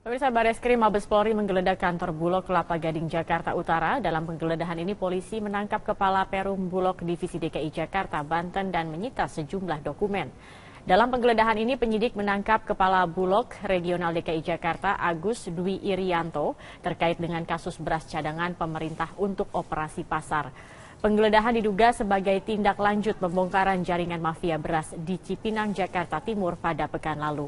Pemirsa, Bareskrim Mabes Polri menggeledah kantor Bulog Kelapa Gading, Jakarta Utara. Dalam penggeledahan ini, polisi menangkap Kepala Perum Bulog Divisi DKI Jakarta, Banten dan menyita sejumlah dokumen. Dalam penggeledahan ini, penyidik menangkap Kepala Bulog Regional DKI Jakarta, Agus Dwi Irianto, terkait dengan kasus beras cadangan pemerintah untuk operasi pasar. Penggeledahan diduga sebagai tindak lanjut pembongkaran jaringan mafia beras di Cipinang, Jakarta Timur pada pekan lalu.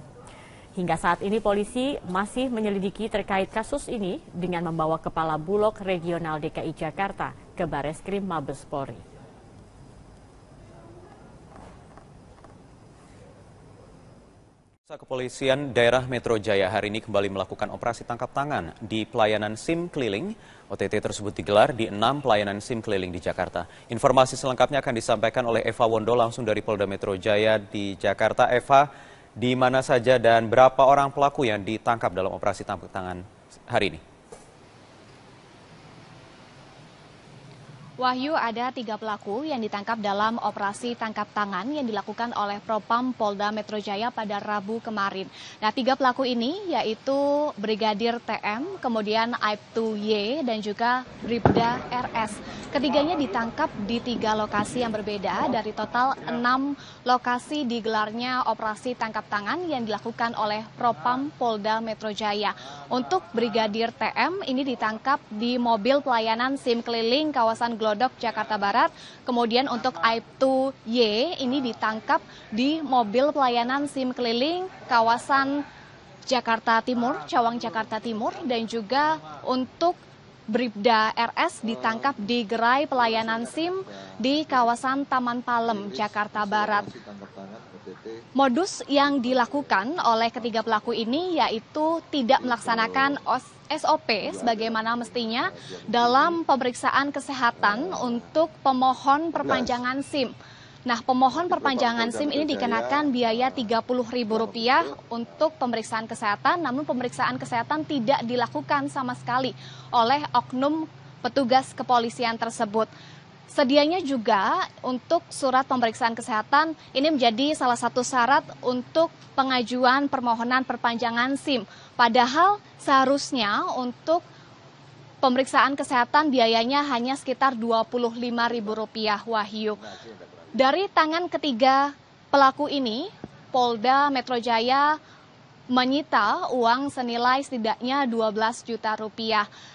Hingga saat ini polisi masih menyelidiki terkait kasus ini dengan membawa Kepala Bulog Regional DKI Jakarta ke Bareskrim Mabes Polri. Kepolisian Daerah Metro Jaya hari ini kembali melakukan operasi tangkap tangan di pelayanan SIM keliling. OTT tersebut digelar di 6 pelayanan SIM keliling di Jakarta. Informasi selengkapnya akan disampaikan oleh Eva Wondo langsung dari Polda Metro Jaya di Jakarta. Eva, di mana saja dan berapa orang pelaku yang ditangkap dalam operasi tangkap tangan hari ini? Wahyu, ada 3 pelaku yang ditangkap dalam operasi tangkap tangan yang dilakukan oleh Propam Polda Metro Jaya pada Rabu kemarin. Nah, 3 pelaku ini yaitu Brigadir TM, kemudian Aibtu Y, dan juga Bribda RS. Ketiganya ditangkap di 3 lokasi yang berbeda dari total 6 lokasi digelarnya operasi tangkap tangan yang dilakukan oleh Propam Polda Metro Jaya. Untuk Brigadir TM ini ditangkap di mobil pelayanan SIM keliling kawasan Glodok, Jakarta Barat. Kemudian untuk Aibtu Y ini ditangkap di mobil pelayanan SIM keliling kawasan Jakarta Timur, Cawang, Jakarta Timur. Dan juga untuk Bribda RS ditangkap di gerai pelayanan SIM di kawasan Taman Palem, Jakarta Barat. Modus yang dilakukan oleh ketiga pelaku ini yaitu tidak melaksanakan SOP sebagaimana mestinya dalam pemeriksaan kesehatan untuk pemohon perpanjangan SIM. Nah, pemohon perpanjangan SIM ini dikenakan biaya Rp30.000 untuk pemeriksaan kesehatan, namun pemeriksaan kesehatan tidak dilakukan sama sekali oleh oknum petugas kepolisian tersebut. Sedianya juga untuk surat pemeriksaan kesehatan ini menjadi salah satu syarat untuk pengajuan permohonan perpanjangan SIM. Padahal seharusnya untuk pemeriksaan kesehatan biayanya hanya sekitar Rp25.000, Wahyu. Dari tangan ketiga pelaku ini, Polda Metro Jaya menyita uang senilai setidaknya Rp12 juta.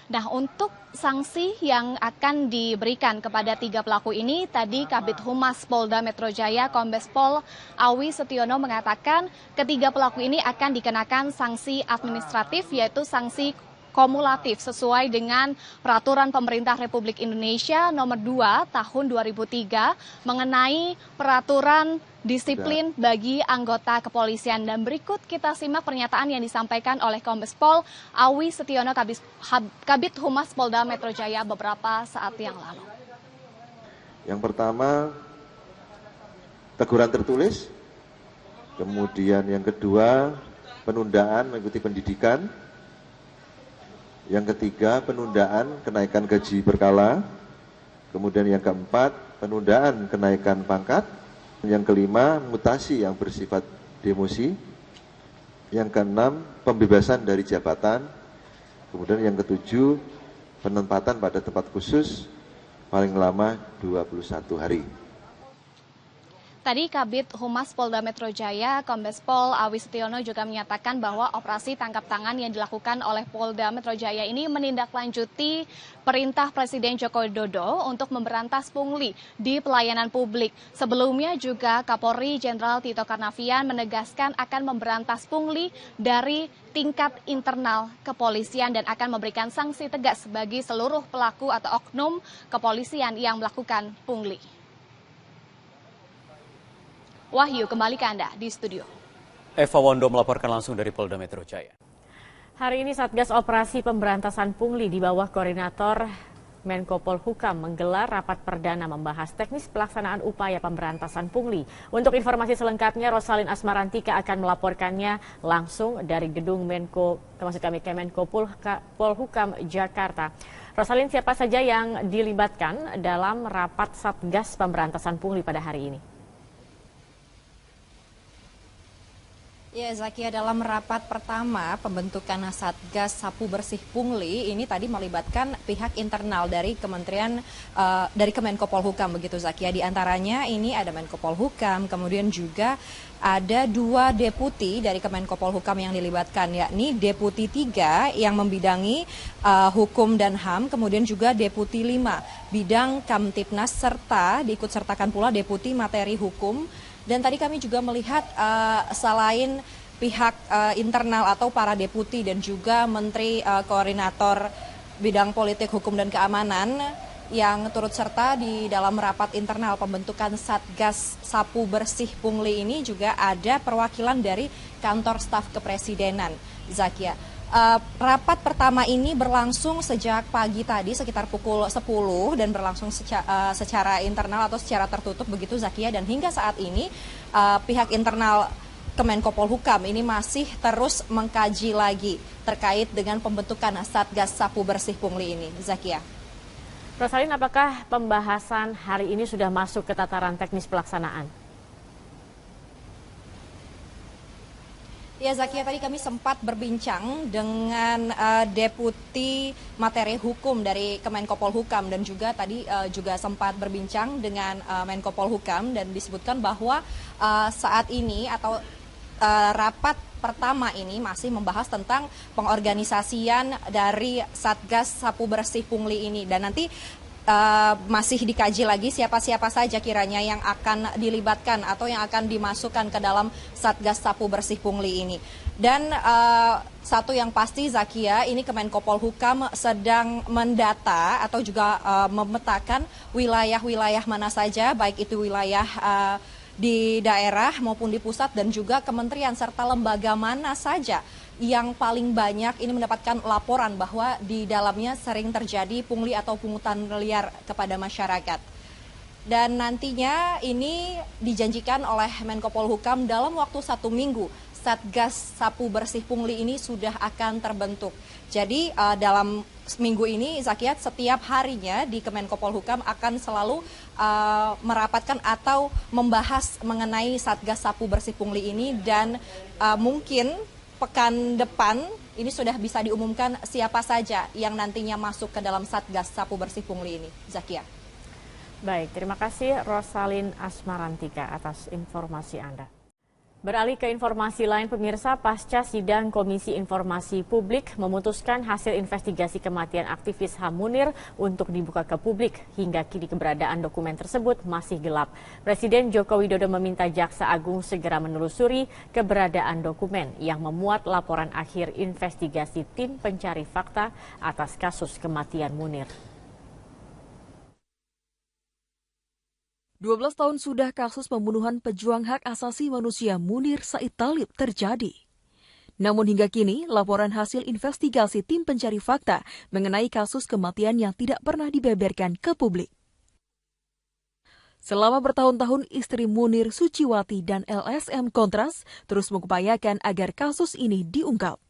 Nah, untuk sanksi yang akan diberikan kepada 3 pelaku ini, tadi Kabid Humas Polda Metro Jaya Kombes Pol Awi Setiono mengatakan ketiga pelaku ini akan dikenakan sanksi administratif, yaitu sanksi kumulatif sesuai dengan Peraturan Pemerintah Republik Indonesia Nomor 2 Tahun 2003 mengenai peraturan disiplin bagi anggota kepolisian. Dan berikut kita simak pernyataan yang disampaikan oleh Kombes Pol Awi Setiono, Kabid Humas Polda Metro Jaya beberapa saat yang lalu. Yang pertama, teguran tertulis. Kemudian yang kedua, penundaan mengikuti pendidikan. Yang ketiga, penundaan kenaikan gaji berkala. Kemudian yang keempat, penundaan kenaikan pangkat. Yang kelima, mutasi yang bersifat demosi. Yang keenam, pembebasan dari jabatan. Kemudian yang ketujuh, penempatan pada tempat khusus paling lama 21 hari. Tadi Kabid Humas Polda Metro Jaya, Kombes Pol Awi Setiono juga menyatakan bahwa operasi tangkap tangan yang dilakukan oleh Polda Metro Jaya ini menindaklanjuti perintah Presiden Joko Widodo untuk memberantas pungli di pelayanan publik. Sebelumnya juga Kapolri Jenderal Tito Karnavian menegaskan akan memberantas pungli dari tingkat internal kepolisian dan akan memberikan sanksi tegas bagi seluruh pelaku atau oknum kepolisian yang melakukan pungli. Wahyu, kembali ke Anda di studio. Eva Wondo melaporkan langsung dari Polda Metro Jaya. Hari ini Satgas Operasi Pemberantasan Pungli di bawah Koordinator Menko Polhukam menggelar rapat perdana membahas teknis pelaksanaan upaya pemberantasan pungli. Untuk informasi selengkapnya, Rosalin Asmarantika akan melaporkannya langsung dari gedung Kemenko Polhukam Jakarta. Rosalin, siapa saja yang dilibatkan dalam rapat Satgas Pemberantasan Pungli pada hari ini? Ya, Zakia, dalam rapat pertama pembentukan Satgas Sapu Bersih Pungli ini tadi melibatkan pihak internal dari dari Kemenko Polhukam begitu, Zakia. Di antaranya ini ada Menko Polhukam, kemudian juga ada 2 deputi dari Kemenko Polhukam yang dilibatkan, yakni Deputi 3 yang membidangi hukum dan HAM, kemudian juga Deputi 5 bidang Kamtipnas, serta diikutsertakan pula Deputi Materi Hukum. Dan tadi kami juga melihat selain pihak internal atau para deputi dan juga Menteri Koordinator Bidang Politik, Hukum, dan Keamanan yang turut serta di dalam rapat internal pembentukan Satgas Sapu Bersih Pungli ini, juga ada perwakilan dari kantor staf kepresidenan, Zakia. Rapat pertama ini berlangsung sejak pagi tadi sekitar pukul 10 dan berlangsung secara internal atau secara tertutup begitu, Zakia, dan hingga saat ini pihak internal Kemenko Polhukam ini masih terus mengkaji lagi terkait dengan pembentukan Satgas Sapu Bersih Pungli ini, Zakia. Rosalin, apakah pembahasan hari ini sudah masuk ke tataran teknis pelaksanaan? Ya, Zakia, tadi kami sempat berbincang dengan Deputi Materi Hukum dari Kemenko Polhukam dan juga tadi juga sempat berbincang dengan Menko Polhukam, dan disebutkan bahwa saat ini atau rapat pertama ini masih membahas tentang pengorganisasian dari Satgas Sapu Bersih Pungli ini, dan nanti masih dikaji lagi siapa-siapa saja kiranya yang akan dilibatkan atau yang akan dimasukkan ke dalam Satgas Sapu Bersih Pungli ini. Dan satu yang pasti, Zakia, ini Kemenko Polhukam sedang mendata atau juga memetakan wilayah-wilayah mana saja, baik itu wilayah di daerah maupun di pusat, dan juga kementerian serta lembaga mana saja yang paling banyak ini mendapatkan laporan bahwa di dalamnya sering terjadi pungli atau pungutan liar kepada masyarakat. Dan nantinya ini dijanjikan oleh Menko Polhukam dalam waktu 1 minggu Satgas Sapu Bersih Pungli ini sudah akan terbentuk. Jadi dalam minggu ini, Zakiat, setiap harinya di Kemenko Polhukam akan selalu merapatkan atau membahas mengenai Satgas Sapu Bersih Pungli ini, dan mungkin pekan depan ini sudah bisa diumumkan siapa saja yang nantinya masuk ke dalam Satgas Sapu Bersih Pungli ini, Zakia. Baik, terima kasih Rosalin Asmarantika atas informasi Anda. Beralih ke informasi lain, pemirsa, pasca sidang Komisi Informasi Publik memutuskan hasil investigasi kematian aktivis HAM Munir untuk dibuka ke publik. Hingga kini keberadaan dokumen tersebut masih gelap. Presiden Joko Widodo meminta Jaksa Agung segera menelusuri keberadaan dokumen yang memuat laporan akhir investigasi tim pencari fakta atas kasus kematian Munir. 12 tahun sudah kasus pembunuhan pejuang hak asasi manusia Munir Said Thalib terjadi. Namun hingga kini, laporan hasil investigasi tim pencari fakta mengenai kasus kematian yang tidak pernah dibeberkan ke publik. Selama bertahun-tahun, istri Munir, Suciwati, dan LSM Kontras terus mengupayakan agar kasus ini diungkap.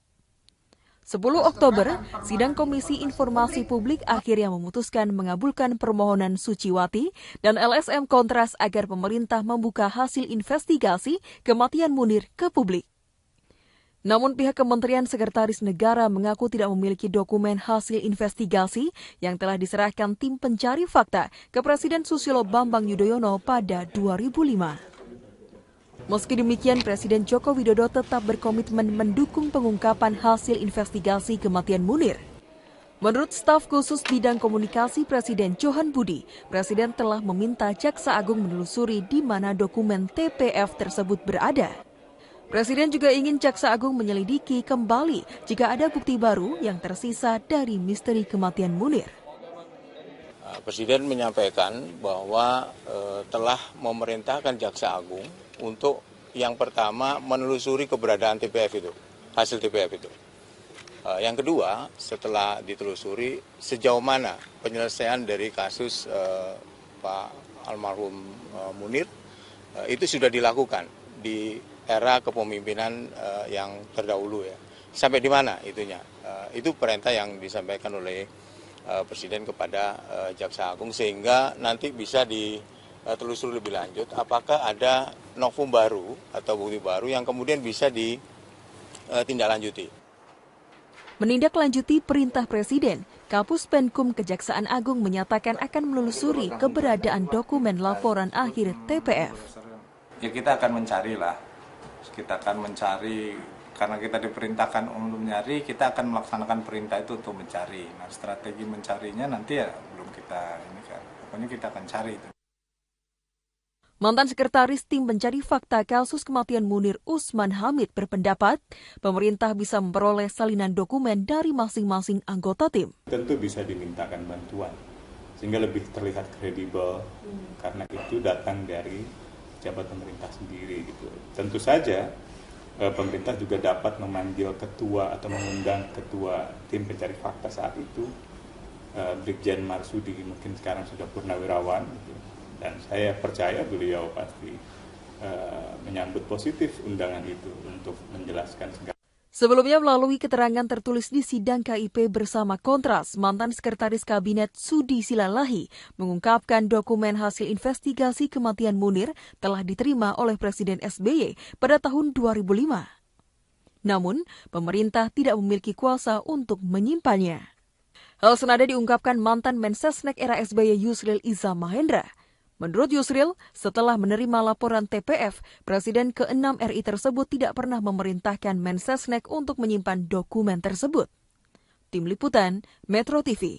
10 Oktober, sidang Komisi Informasi Publik akhirnya memutuskan mengabulkan permohonan Suciwati dan LSM Kontras agar pemerintah membuka hasil investigasi kematian Munir ke publik. Namun pihak Kementerian Sekretaris Negara mengaku tidak memiliki dokumen hasil investigasi yang telah diserahkan tim pencari fakta ke Presiden Susilo Bambang Yudhoyono pada 2005. Meski demikian, Presiden Joko Widodo tetap berkomitmen mendukung pengungkapan hasil investigasi kematian Munir. Menurut staf khusus bidang komunikasi Presiden Johan Budi, Presiden telah meminta Jaksa Agung menelusuri di mana dokumen TPF tersebut berada. Presiden juga ingin Jaksa Agung menyelidiki kembali jika ada bukti baru yang tersisa dari misteri kematian Munir. Presiden menyampaikan bahwa telah memerintahkan Jaksa Agung untuk yang pertama menelusuri keberadaan TPF itu, hasil TPF itu. Yang kedua, setelah ditelusuri sejauh mana penyelesaian dari kasus Pak almarhum Munir itu sudah dilakukan di era kepemimpinan yang terdahulu ya. Sampai di mana itunya? Itu perintah yang disampaikan oleh Presiden kepada Jaksa Agung sehingga nanti bisa telusuri lebih lanjut apakah ada novum baru atau bukti baru yang kemudian bisa ditindaklanjuti. Menindaklanjuti perintah Presiden, Kapus Penkum Kejaksaan Agung menyatakan akan menelusuri keberadaan dokumen laporan akhir TPF. Ya kita akan mencarilah, karena kita diperintahkan untuk mencari, kita akan melaksanakan perintah itu untuk mencari. Nah strategi mencarinya nanti ya belum kita ini kan, pokoknya kita akan cari itu. Mantan Sekretaris Tim Pencari Fakta kasus kematian Munir Usman Hamid berpendapat pemerintah bisa memperoleh salinan dokumen dari masing-masing anggota tim. Tentu bisa dimintakan bantuan sehingga lebih terlihat kredibel karena itu datang dari pejabat pemerintah sendiri gitu. Tentu saja pemerintah juga dapat memanggil ketua atau mengundang ketua tim pencari fakta saat itu, Brigjen Marsudi, mungkin sekarang sudah purnawirawan gitu. Dan saya percaya beliau pasti menyambut positif undangan itu untuk menjelaskan segala. Sebelumnya melalui keterangan tertulis di sidang KIP bersama Kontras, mantan Sekretaris Kabinet Sudi Silalahi mengungkapkan dokumen hasil investigasi kematian Munir telah diterima oleh Presiden SBY pada tahun 2005. Namun, pemerintah tidak memiliki kuasa untuk menyimpannya. Hal senada diungkapkan mantan Mensesnek era SBY Yusril Iza Mahendra. Menurut Yusril, setelah menerima laporan TPF, Presiden ke-6 RI tersebut tidak pernah memerintahkan Mensesnek untuk menyimpan dokumen tersebut. Tim Liputan, Metro TV.